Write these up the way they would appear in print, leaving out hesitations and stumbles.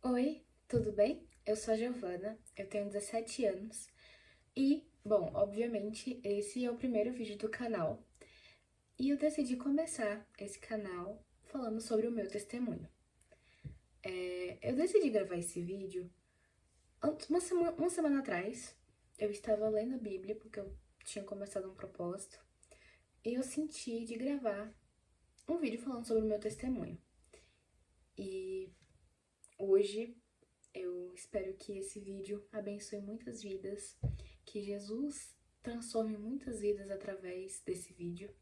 Oi, tudo bem? Eu sou a Giovana, eu tenho 17 anos e, bom, obviamente, esse é o primeiro vídeo do canal e eu decidi começar esse canal falando sobre o meu testemunho. Eu decidi gravar esse vídeo uma semana atrás. Eu estava lendo a Bíblia porque eu tinha começado um propósito e eu senti de gravar um vídeo falando sobre o meu testemunho. E hoje eu espero que esse vídeo abençoe muitas vidas, que Jesus transforme muitas vidas através desse vídeo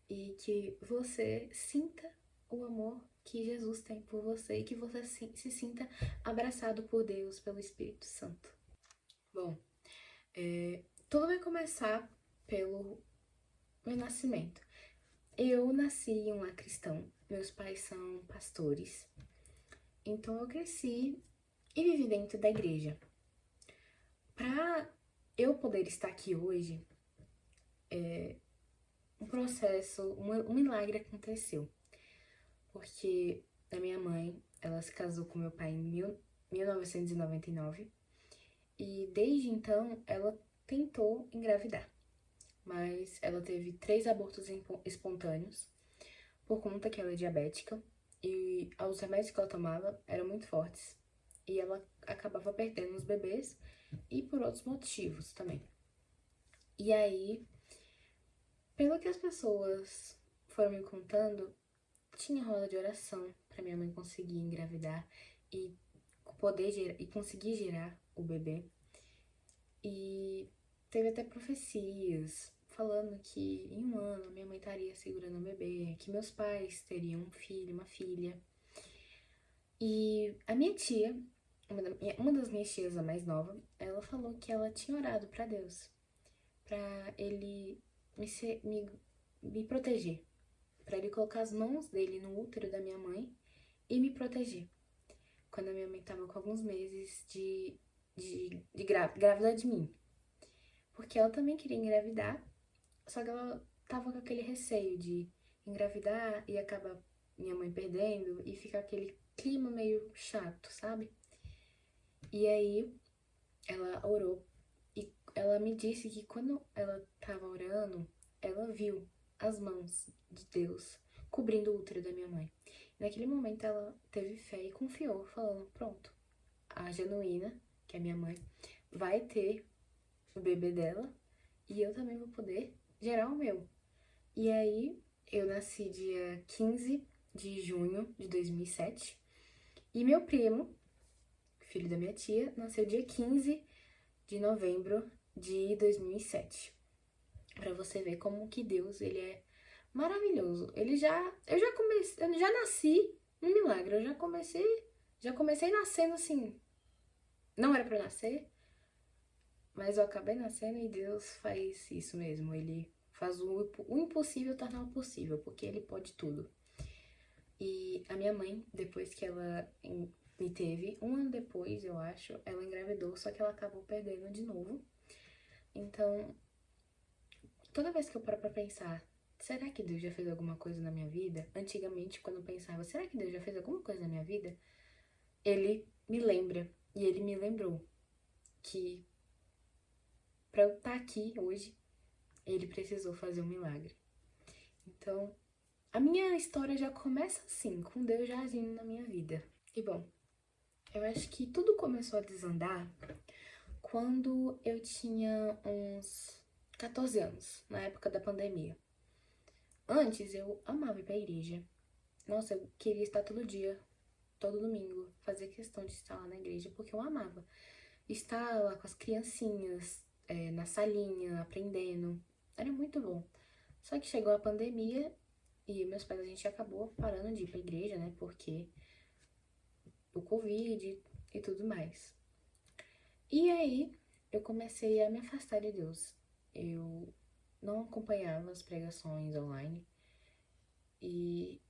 e que você sinta o amor que Jesus tem por você e que você se sinta abraçado por Deus, pelo Espírito Santo. Bom, tudo vai começar pelo meu nascimento. Eu nasci em um lar cristão, meus pais são pastores, então eu cresci e vivi dentro da igreja. Para eu poder estar aqui hoje, um processo, um milagre aconteceu. Porque a minha mãe, ela se casou com meu pai em 1999 e desde então ela tentou engravidar. Mas ela teve 3 abortos espontâneos por conta que ela é diabética e os remédios que ela tomava eram muito fortes. E ela acabava perdendo os bebês e por outros motivos também. E aí, pelo que as pessoas foram me contando, tinha roda de oração para minha mãe conseguir engravidar e poder gerar, e conseguir gerar o bebê. E teve até profecias falando que em um ano minha mãe estaria segurando o bebê, que meus pais teriam um filho, uma filha. E a minha tia, uma das minhas tias, a mais nova, ela falou que ela tinha orado para Deus, para ele me proteger, para ele colocar as mãos dele no útero da minha mãe e me proteger. Quando a minha mãe tava com alguns meses grávida de mim. Porque ela também queria engravidar, só que ela tava com aquele receio de engravidar e acabar minha mãe perdendo e ficar aquele clima meio chato, sabe? E aí ela orou e ela me disse que quando ela tava orando, ela viu as mãos de Deus cobrindo o útero da minha mãe. Naquele momento ela teve fé e confiou, falando: pronto, a Genuína, que é minha mãe, vai ter o bebê dela e eu também vou poder gerar o meu. E aí eu nasci dia 15 de junho de 2007 e meu primo, filho da minha tia, nasceu dia 15 de novembro de 2007. Pra você ver como que Deus, ele é maravilhoso. Eu já nasci um milagre. Já comecei nascendo assim. Não era pra eu nascer, mas eu acabei nascendo e Deus faz isso mesmo. Ele faz o impossível tornar o possível, porque ele pode tudo. E a minha mãe, depois que ela me teve, um ano depois, eu acho, ela engravidou, só que ela acabou perdendo de novo. Então, toda vez que eu paro pra pensar, será que Deus já fez alguma coisa na minha vida? Antigamente, quando eu pensava, será que Deus já fez alguma coisa na minha vida? Ele me lembra, e ele me lembrou que pra eu estar aqui hoje, ele precisou fazer um milagre. Então, a minha história já começa assim, com Deus já agindo na minha vida. E bom, eu acho que tudo começou a desandar quando eu tinha uns 14 anos, na época da pandemia. Antes eu amava ir pra igreja. Nossa, eu queria estar todo dia, todo domingo, fazer questão de estar lá na igreja, porque eu amava estar lá com as criancinhas, na salinha, aprendendo. Era muito bom. Só que chegou a pandemia e meus pais, a gente acabou parando de ir pra igreja, né? Porque o Covid e tudo mais. E aí eu comecei a me afastar de Deus. Eu não acompanhava as pregações online e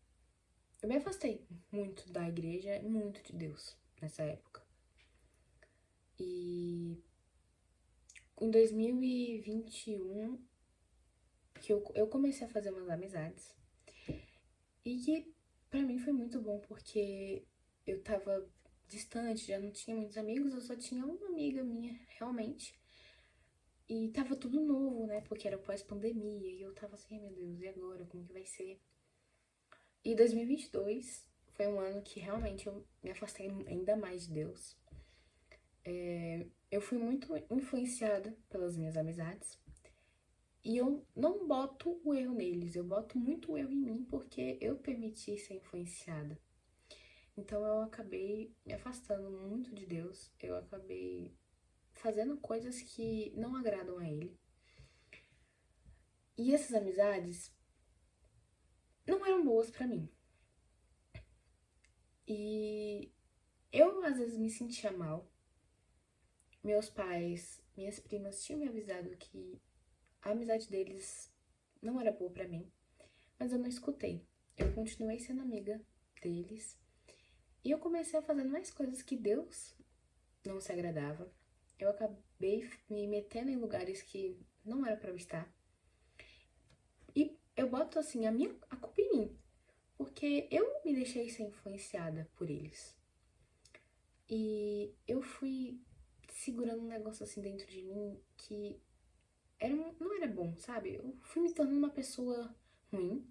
eu me afastei muito da igreja e muito de Deus nessa época. E em 2021 que eu comecei a fazer umas amizades e que pra mim foi muito bom porque eu tava distante, já não tinha muitos amigos, eu só tinha uma amiga minha, realmente. E tava tudo novo, né? Porque era pós-pandemia. E eu tava assim, ai meu Deus, e agora? Como que vai ser? E 2022 foi um ano que realmente eu me afastei ainda mais de Deus. Eu fui muito influenciada pelas minhas amizades. E eu não boto o erro neles, eu boto muito o erro em mim porque eu permiti ser influenciada. Então eu acabei me afastando muito de Deus, eu acabei fazendo coisas que não agradam a Ele. E essas amizades não eram boas pra mim. E eu às vezes me sentia mal. Meus pais, minhas primas tinham me avisado que a amizade deles não era boa pra mim, mas eu não escutei. Eu continuei sendo amiga deles e eu comecei a fazer mais coisas que Deus não se agradava. Eu acabei me metendo em lugares que não era pra eu estar. E eu boto assim a culpa em mim, porque eu me deixei ser influenciada por eles. E eu fui segurando um negócio assim dentro de mim que não era bom, sabe? Eu fui me tornando uma pessoa ruim.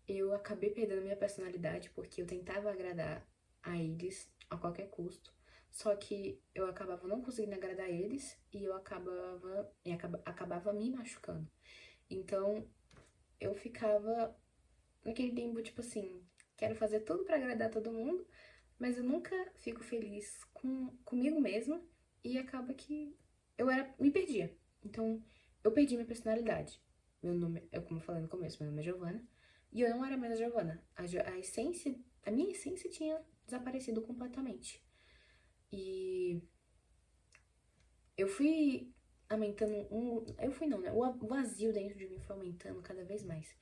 Eu acabei perdendo minha personalidade porque eu tentava agradar a eles a qualquer custo. Só que eu acabava não conseguindo agradar eles e eu acabava me machucando. Então eu ficava naquele limbo, tipo assim, quero fazer tudo pra agradar todo mundo, mas eu nunca fico feliz comigo mesma e acaba que me perdia. Então, eu perdi minha personalidade. Meu nome, é como eu falei no começo, meu nome é Giovana, e eu não era mais a Giovana. A minha essência tinha desaparecido completamente. E eu fui eu fui não, né? O vazio dentro de mim foi aumentando cada vez mais.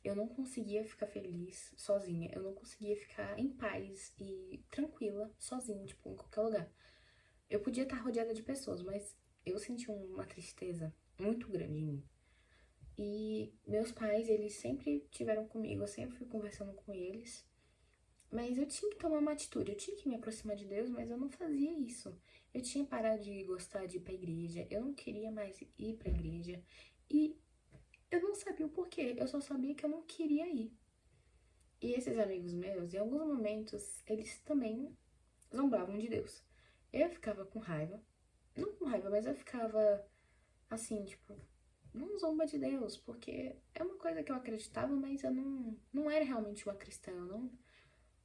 Eu não conseguia ficar feliz sozinha. Eu não conseguia ficar em paz e tranquila sozinha, tipo, em qualquer lugar. Eu podia estar rodeada de pessoas, mas eu senti uma tristeza muito grande em mim. E meus pais, eles sempre tiveram comigo, eu sempre fui conversando com eles. Mas eu tinha que tomar uma atitude, eu tinha que me aproximar de Deus, mas eu não fazia isso. Eu tinha parado de gostar de ir pra igreja, eu não queria mais ir pra igreja. E eu não sabia o porquê, eu só sabia que eu não queria ir. E esses amigos meus, em alguns momentos, eles também zombavam de Deus. Eu ficava com raiva, não com raiva, mas eu ficava assim, tipo, não zomba de Deus, porque é uma coisa que eu acreditava, mas eu não era realmente uma cristã, eu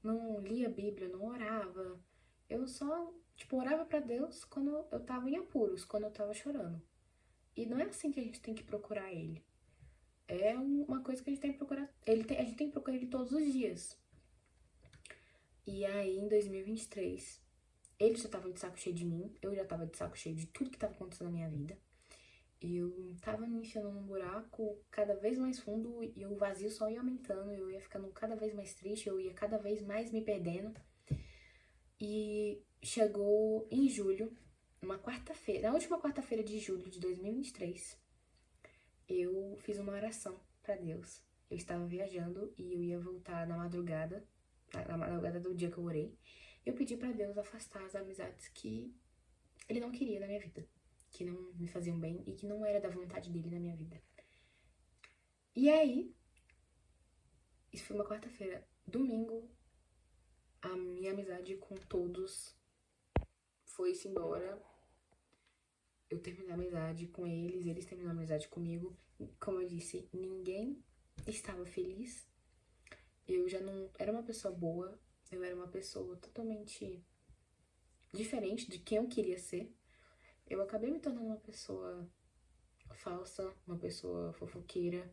não lia a Bíblia, não orava. Eu só, tipo, orava pra Deus quando eu tava em apuros, quando eu tava chorando. E não é assim que a gente tem que procurar Ele. É uma coisa que a gente tem que procurar. A gente tem que procurar Ele todos os dias. E aí, em 2023, ele já tava de saco cheio de mim, eu já tava de saco cheio de tudo que tava acontecendo na minha vida. Eu tava me enfiando num buraco cada vez mais fundo e o vazio só ia aumentando, eu ia ficando cada vez mais triste, eu ia cada vez mais me perdendo. E chegou em julho, uma quarta-feira, na última quarta-feira de julho de 2023, eu fiz uma oração pra Deus. Eu estava viajando e eu ia voltar na madrugada do dia que eu orei. Eu pedi pra Deus afastar as amizades que Ele não queria na minha vida, que não me faziam bem e que não era da vontade dele na minha vida. E aí, isso foi uma quarta-feira. Domingo, a minha amizade com todos foi-se embora. Eu terminei a amizade com eles, eles terminaram a amizade comigo. Como eu disse, ninguém estava feliz. Eu já não era uma pessoa boa, eu era uma pessoa totalmente diferente de quem eu queria ser. Eu acabei me tornando uma pessoa falsa, uma pessoa fofoqueira,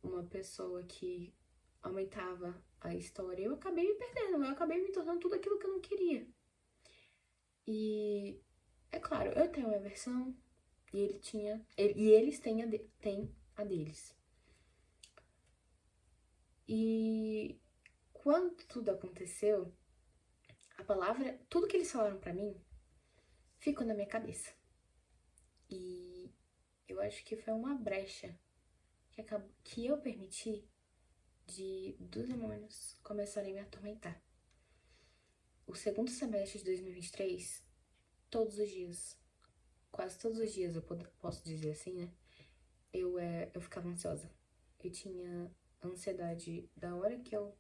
uma pessoa que aumentava a história. Eu acabei me perdendo, eu acabei me tornando tudo aquilo que eu não queria. E é claro, eu tenho a minha versão e eles têm a deles. E quando tudo aconteceu, a palavra, tudo que eles falaram pra mim ficou na minha cabeça. E eu acho que foi uma brecha que eu permiti dos demônios começarem a me atormentar. o segundo semestre de 2023, todos os dias, quase todos os dias, eu posso dizer assim, né? Eu ficava ansiosa. Eu tinha ansiedade da hora que eu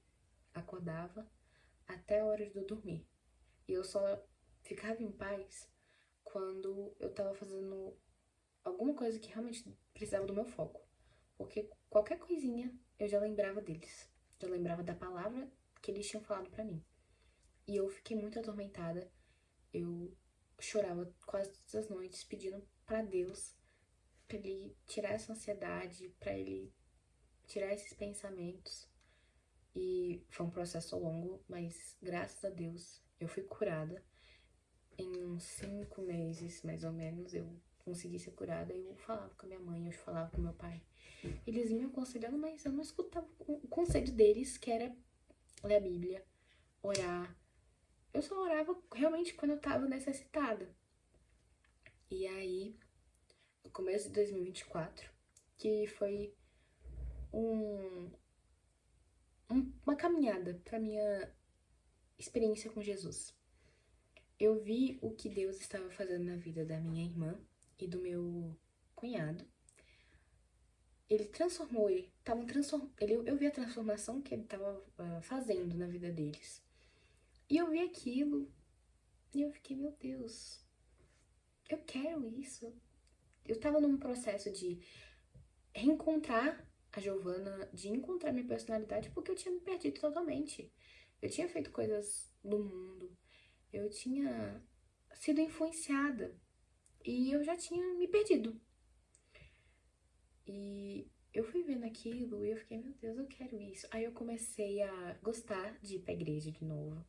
acordava até a hora de eu dormir. E eu só ficava em paz quando eu tava fazendo alguma coisa que realmente precisava do meu foco. Porque qualquer coisinha eu já lembrava deles. Já lembrava da palavra que eles tinham falado pra mim. E eu fiquei muito atormentada. Eu chorava quase todas as noites pedindo pra Deus pra ele tirar essa ansiedade, pra ele tirar esses pensamentos. E foi um processo longo, mas graças a Deus eu fui curada. Em uns 5 meses, mais ou menos, eu consegui ser curada. Eu falava com a minha mãe, eu falava com meu pai. Eles me aconselhando, mas eu não escutava o conselho deles, que era ler a Bíblia, orar. Eu só orava realmente quando eu tava necessitada. E aí, no começo de 2024, que foi um, uma caminhada pra minha experiência com Jesus. Eu vi o que Deus estava fazendo na vida da minha irmã e do meu cunhado. Ele transformou, eu vi a transformação que ele estava fazendo na vida deles. E eu vi aquilo e eu fiquei, meu Deus, eu quero isso. Eu tava num processo de reencontrar a Giovana, de encontrar minha personalidade, porque eu tinha me perdido totalmente. Eu tinha feito coisas do mundo, eu tinha sido influenciada e eu já tinha me perdido. E eu fui vendo aquilo e eu fiquei, meu Deus, eu quero isso. Aí eu comecei a gostar de ir pra igreja de novo.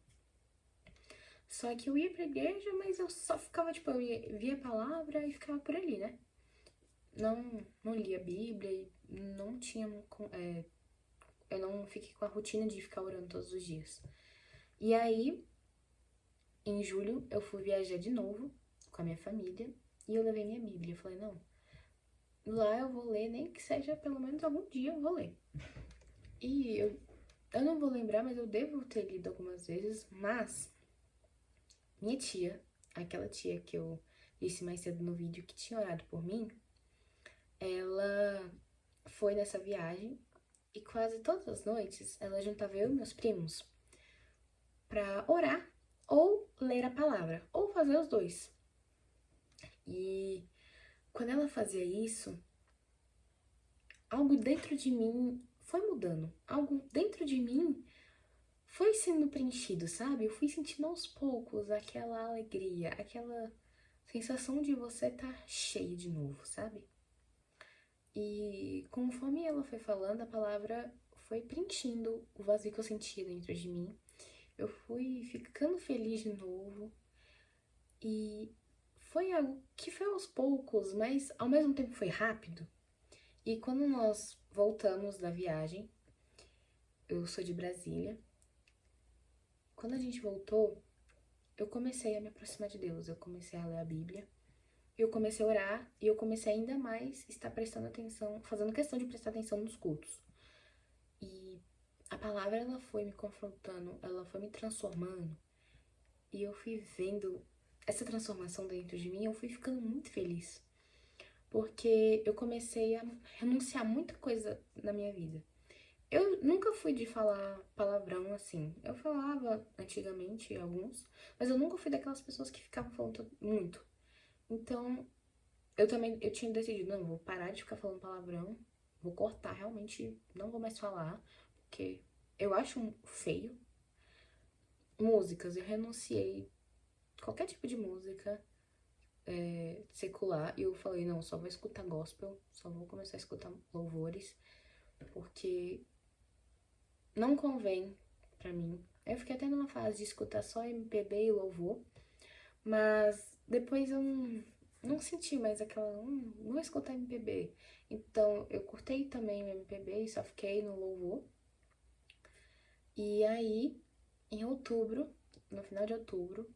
Só que eu ia pra igreja, mas eu só ficava, tipo, via a palavra e ficava por ali, né? Não lia a Bíblia e não tinha. Eu não fiquei com a rotina de ficar orando todos os dias. E aí, em julho, eu fui viajar de novo com a minha família e eu levei minha Bíblia. Eu falei, não, lá eu vou ler, nem que seja pelo menos algum dia eu vou ler. E eu não vou lembrar, mas eu devo ter lido algumas vezes, mas minha tia, aquela tia que eu disse mais cedo no vídeo que tinha orado por mim, ela foi nessa viagem e quase todas as noites ela juntava eu e meus primos pra orar ou ler a palavra, ou fazer os dois. E quando ela fazia isso, algo dentro de mim foi mudando. Algo dentro de mim foi sendo preenchido, sabe? Eu fui sentindo aos poucos aquela alegria, aquela sensação de você estar cheio de novo, sabe? E conforme ela foi falando, a palavra foi preenchendo o vazio que eu sentia dentro de mim. Eu fui ficando feliz de novo. E foi algo que foi aos poucos, mas ao mesmo tempo foi rápido. E quando nós voltamos da viagem, eu sou de Brasília. Quando a gente voltou, eu comecei a me aproximar de Deus. Eu comecei a ler a Bíblia. Eu comecei a orar e eu comecei ainda mais a estar prestando atenção, fazendo questão de prestar atenção nos cultos. E a palavra, ela foi me confrontando, ela foi me transformando. E eu fui vendo essa transformação dentro de mim, eu fui ficando muito feliz. Porque eu comecei a renunciar muita coisa na minha vida. Eu nunca fui de falar palavrão assim. Eu falava antigamente alguns, mas eu nunca fui daquelas pessoas que ficavam falando muito. Então, eu tinha decidido, não, vou parar de ficar falando palavrão, vou cortar, realmente não vou mais falar, porque eu acho feio. Músicas, eu renunciei qualquer tipo de música secular e eu falei, não, só vou escutar gospel, só vou começar a escutar louvores, porque não convém pra mim. Eu fiquei até numa fase de escutar só MPB e louvor, mas depois eu não senti mais aquela, não vou escutar MPB. Então eu cortei também o MPB e só fiquei no louvor. E aí, em outubro, no final de outubro,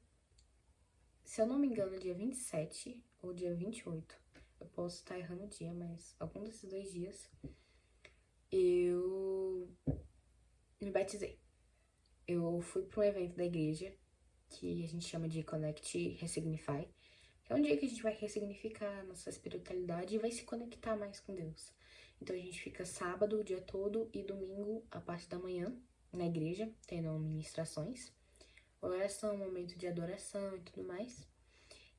se eu não me engano, dia 27 ou dia 28, eu posso estar errando o dia, mas algum desses 2 dias, eu me batizei. Eu fui para um evento da igreja que a gente chama de Connect Ressignify, que é um dia que a gente vai ressignificar a nossa espiritualidade e vai se conectar mais com Deus. Então a gente fica sábado o dia todo e domingo a parte da manhã na igreja, tendo ministrações, oração, momento de adoração e tudo mais.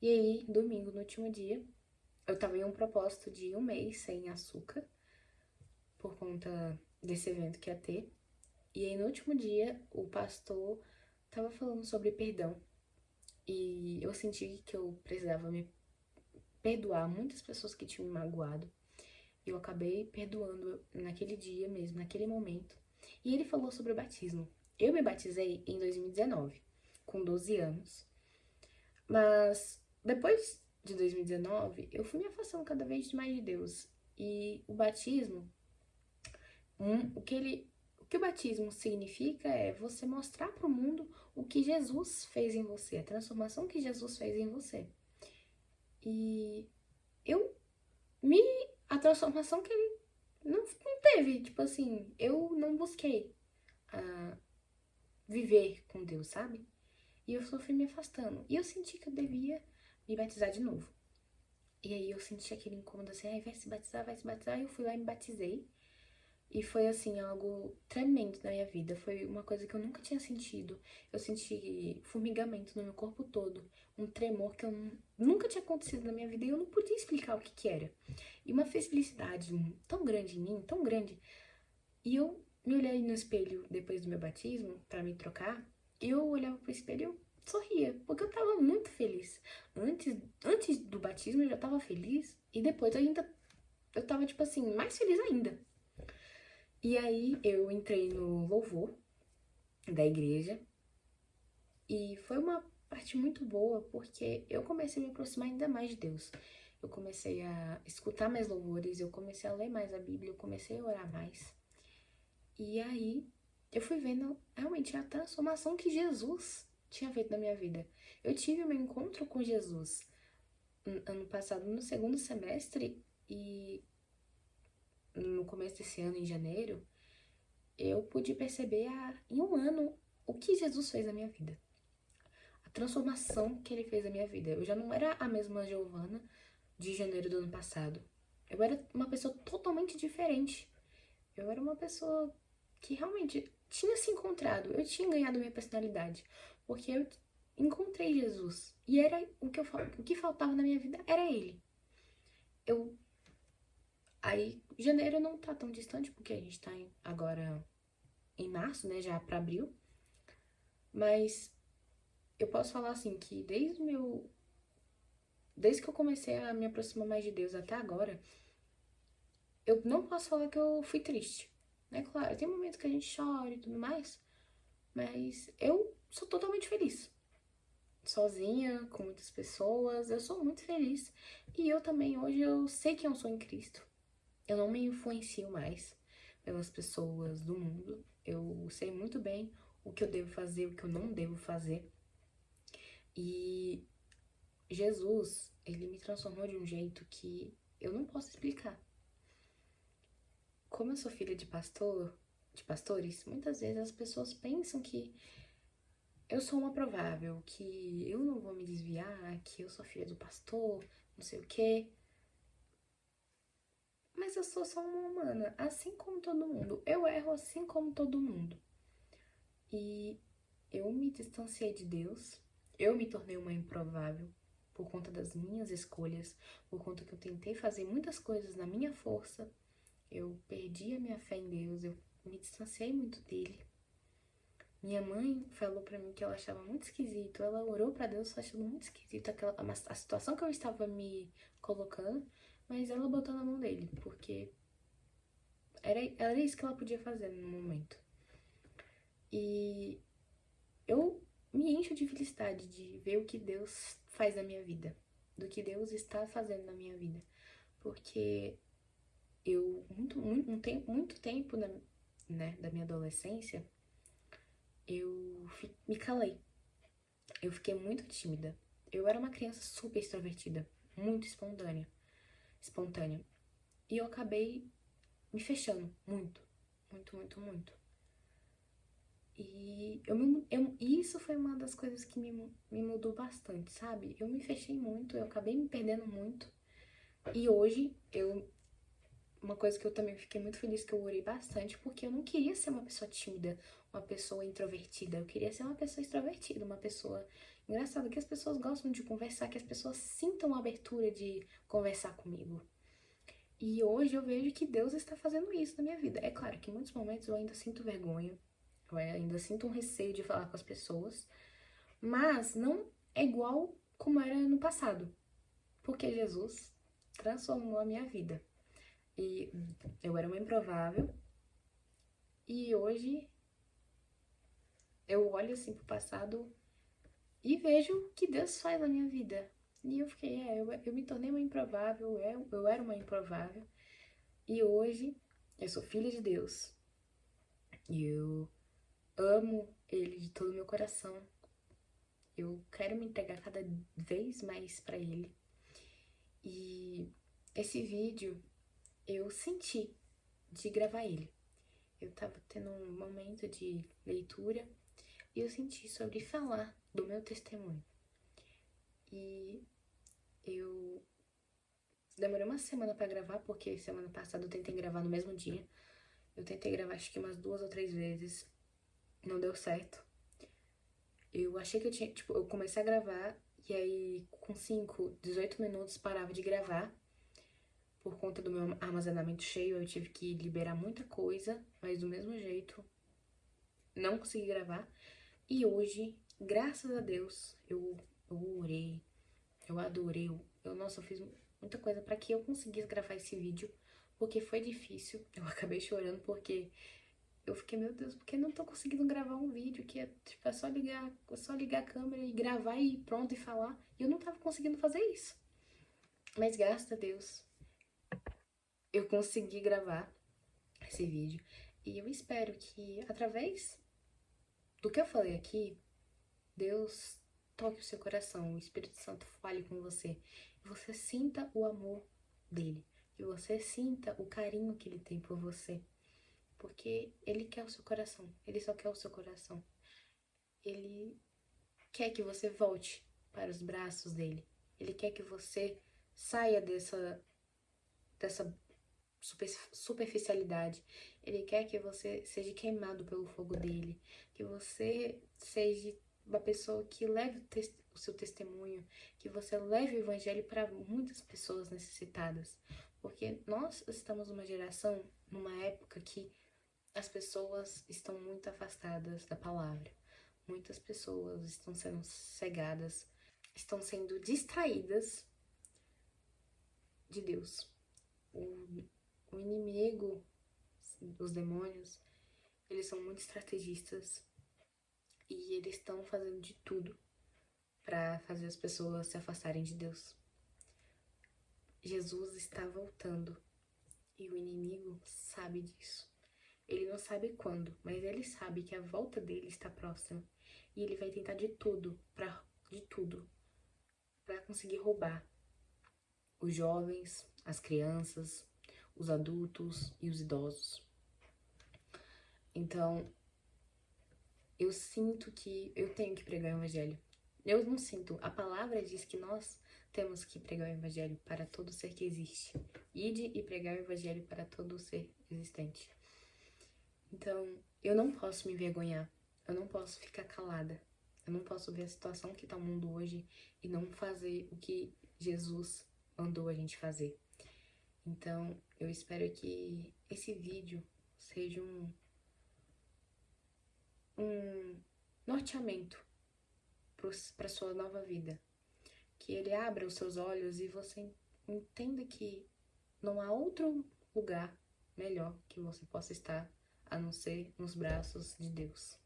E aí, domingo, no último dia, eu tava em um propósito de 1 mês sem açúcar, por conta desse evento que ia ter. E aí, no último dia, o pastor tava falando sobre perdão. E eu senti que eu precisava me perdoar muitas pessoas que tinham me magoado. E eu acabei perdoando naquele dia mesmo, naquele momento. E ele falou sobre o batismo. Eu me batizei em 2019, com 12 anos. Mas depois de 2019, eu fui me afastando cada vez mais de Deus. E o batismo, o que o batismo significa é você mostrar para o mundo o que Jesus fez em você, a transformação que Jesus fez em você. E a transformação que ele não teve, tipo assim, eu não busquei viver com Deus, sabe? E eu só fui me afastando. E eu senti que eu devia me batizar de novo. E aí eu senti aquele incômodo assim, ai, vai se batizar, vai se batizar. E eu fui lá e me batizei. E foi assim, algo tremendo na minha vida. Foi uma coisa que eu nunca tinha sentido. Eu senti formigamento no meu corpo todo. Um tremor que eu nunca tinha acontecido na minha vida. E eu não podia explicar o que que era. E uma felicidade tão grande em mim, tão grande. E eu me olhei no espelho depois do meu batismo, pra me trocar. E eu olhava pro espelho e eu sorria. Porque eu tava muito feliz. Antes do batismo eu já tava feliz. E depois eu tava, tipo assim, mais feliz ainda. E aí eu entrei no louvor da igreja e foi uma parte muito boa porque eu comecei a me aproximar ainda mais de Deus. Eu comecei a escutar mais louvores, eu comecei a ler mais a Bíblia, eu comecei a orar mais. E aí eu fui vendo realmente a transformação que Jesus tinha feito na minha vida. Eu tive um encontro com Jesus ano passado, no segundo semestre, e no começo desse ano, em janeiro, eu pude perceber em um ano o que Jesus fez na minha vida. A transformação que ele fez na minha vida. Eu já não era a mesma Giovana de janeiro do ano passado. Eu era uma pessoa totalmente diferente. Eu era uma pessoa que realmente tinha se encontrado. Eu tinha ganhado minha personalidade. Porque eu encontrei Jesus. E era o que faltava na minha vida era ele. Aí, janeiro não tá tão distante, porque a gente tá agora em março, né, já pra abril. Mas eu posso falar assim que desde que eu comecei a me aproximar mais de Deus até agora, eu não posso falar que eu fui triste. Né? Claro, tem momentos que a gente chora e tudo mais, mas eu sou totalmente feliz. Sozinha, com muitas pessoas, eu sou muito feliz. E eu também, hoje, eu sei quem eu sou em Cristo. Eu não me influencio mais pelas pessoas do mundo. Eu sei muito bem o que eu devo fazer, o que eu não devo fazer. E Jesus, ele me transformou de um jeito que eu não posso explicar. Como eu sou filha de pastores, muitas vezes as pessoas pensam que eu sou uma provável, que eu não vou me desviar, que eu sou filha do pastor, não sei o quê. Mas eu sou só uma humana, assim como todo mundo. Eu erro assim como todo mundo. E eu me distanciei de Deus, eu me tornei uma improvável por conta das minhas escolhas, por conta que eu tentei fazer muitas coisas na minha força, eu perdi a minha fé em Deus, eu me distanciei muito dele. Minha mãe falou pra mim que ela achava muito esquisito, ela orou pra Deus achando muito esquisito a situação que eu estava me colocando, mas ela botou na mão dele, porque era isso que ela podia fazer no momento. E eu me encho de felicidade de ver o que Deus faz na minha vida, do que Deus está fazendo na minha vida, porque eu, muito tempo né, da minha adolescência, eu me calei, eu fiquei muito tímida. Eu era uma criança super extrovertida, muito espontânea, e eu acabei me fechando muito, muito, muito, muito. E isso foi uma das coisas que me mudou bastante, sabe? Eu me fechei muito, eu acabei me perdendo muito. E hoje, uma coisa que eu também fiquei muito feliz que eu orei bastante, porque eu não queria ser uma pessoa tímida, uma pessoa introvertida. Eu queria ser uma pessoa extrovertida, uma pessoa engraçada, que as pessoas gostam de conversar, que as pessoas sintam a abertura de conversar comigo. E hoje eu vejo que Deus está fazendo isso na minha vida. É claro que em muitos momentos eu ainda sinto vergonha, eu ainda sinto um receio de falar com as pessoas, mas não é igual como era no passado, porque Jesus transformou a minha vida. E eu era uma improvável, e hoje eu olho assim pro passado e vejo o que Deus faz na minha vida. E eu fiquei, eu me tornei uma improvável, eu era uma improvável, e hoje eu sou filha de Deus. E eu amo Ele de todo o meu coração. Eu quero me entregar cada vez mais pra Ele. E esse vídeo eu senti de gravar ele. Eu tava tendo um momento de leitura e eu senti sobre falar do meu testemunho. E eu demorei uma semana pra gravar, porque semana passada eu tentei gravar no mesmo dia. Eu tentei gravar acho que umas 2 ou 3 vezes. Não deu certo. Eu achei que eu tinha, tipo, eu comecei a gravar e aí com 5, 18 minutos parava de gravar. Por conta do meu armazenamento cheio, eu tive que liberar muita coisa, mas do mesmo jeito não consegui gravar. E hoje, graças a Deus, eu orei, eu adorei, nossa, eu fiz muita coisa para que eu conseguisse gravar esse vídeo, porque foi difícil. Eu acabei chorando porque eu fiquei, meu Deus, porque eu não tô conseguindo gravar um vídeo que é, tipo, é só ligar a câmera e gravar e pronto e falar. E eu não tava conseguindo fazer isso. Mas graças a Deus, eu consegui gravar esse vídeo. E eu espero que, através do que eu falei aqui, Deus toque o seu coração, o Espírito Santo fale com você, e você sinta o amor dele, que você sinta o carinho que ele tem por você, porque ele quer o seu coração, ele só quer o seu coração. Ele quer que você volte para os braços dele, ele quer que você saia dessa superficialidade. Ele quer que você seja queimado pelo fogo dele, que você seja uma pessoa que leve o seu testemunho, que você leve o evangelho para muitas pessoas necessitadas. Porque nós estamos numa geração, numa época que as pessoas estão muito afastadas da palavra. Muitas pessoas estão sendo cegadas, estão sendo distraídas de Deus. O inimigo, os demônios, eles são muito estrategistas e eles estão fazendo de tudo para fazer as pessoas se afastarem de Deus. Jesus está voltando e o inimigo sabe disso. Ele não sabe quando, mas ele sabe que a volta dele está próxima e ele vai tentar de tudo para conseguir roubar os jovens, as crianças, os adultos e os idosos. Então, eu sinto que eu tenho que pregar o evangelho. Eu não sinto. A palavra diz que nós temos que pregar o evangelho para todo ser que existe. Ide e pregar o evangelho para todo ser existente. Então, eu não posso me envergonhar. Eu não posso ficar calada. Eu não posso ver a situação que está o mundo hoje e não fazer o que Jesus mandou a gente fazer. Então, eu espero que esse vídeo seja um norteamento para sua nova vida. Que ele abra os seus olhos e você entenda que não há outro lugar melhor que você possa estar a não ser nos braços de Deus.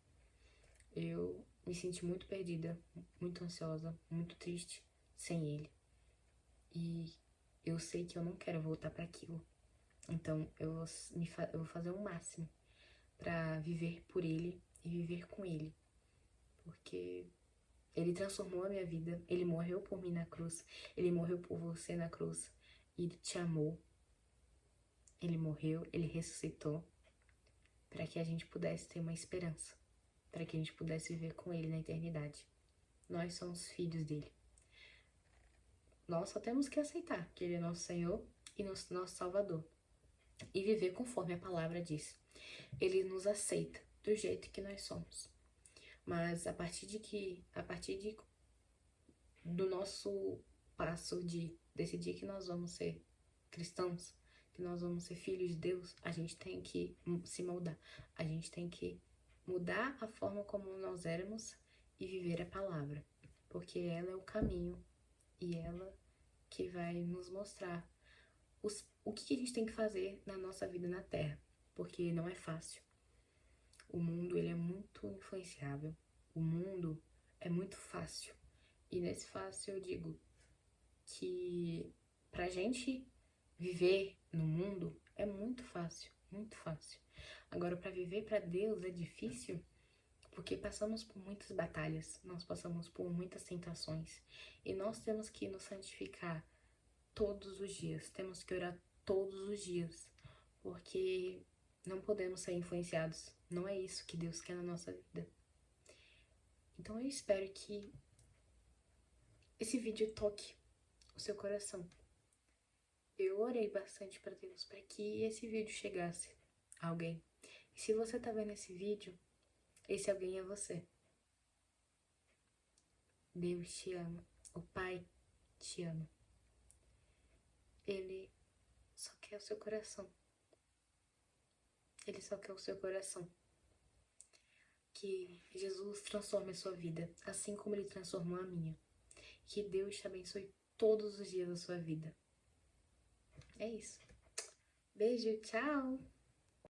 Eu me senti muito perdida, muito ansiosa, muito triste sem ele. E eu sei que eu não quero voltar para aquilo. Então eu vou fazer o máximo para viver por ele e viver com ele. Porque ele transformou a minha vida, ele morreu por mim na cruz, ele morreu por você na cruz, e ele te amou. Ele morreu, ele ressuscitou, para que a gente pudesse ter uma esperança. para que a gente pudesse viver com Ele na eternidade. Nós somos filhos dele. Nós só temos que aceitar que Ele é nosso Senhor e nosso Salvador e viver conforme a palavra diz. Ele nos aceita do jeito que nós somos. Mas a partir do nosso passo de decidir que nós vamos ser cristãos, que nós vamos ser filhos de Deus, a gente tem que se moldar. A gente tem que mudar a forma como nós éramos e viver a palavra. Porque ela é o caminho e ela que vai nos mostrar o que a gente tem que fazer na nossa vida na Terra. Porque não é fácil. O mundo, ele é muito influenciável. O mundo é muito fácil. E nesse fácil eu digo que pra gente viver no mundo é muito fácil, muito fácil. Agora, pra viver pra Deus é difícil, porque passamos por muitas batalhas, nós passamos por muitas tentações. E nós temos que nos santificar todos os dias, temos que orar todos os dias, porque não podemos ser influenciados. Não é isso que Deus quer na nossa vida. Então eu espero que esse vídeo toque o seu coração. Eu orei bastante para Deus para que esse vídeo chegasse a alguém. E se você tá vendo esse vídeo, esse alguém é você. Deus te ama. O Pai te ama. Ele só quer o seu coração. Ele só quer o seu coração. Que Jesus transforme a sua vida, assim como Ele transformou a minha. Que Deus te abençoe todos os dias da sua vida. É isso. Beijo, tchau!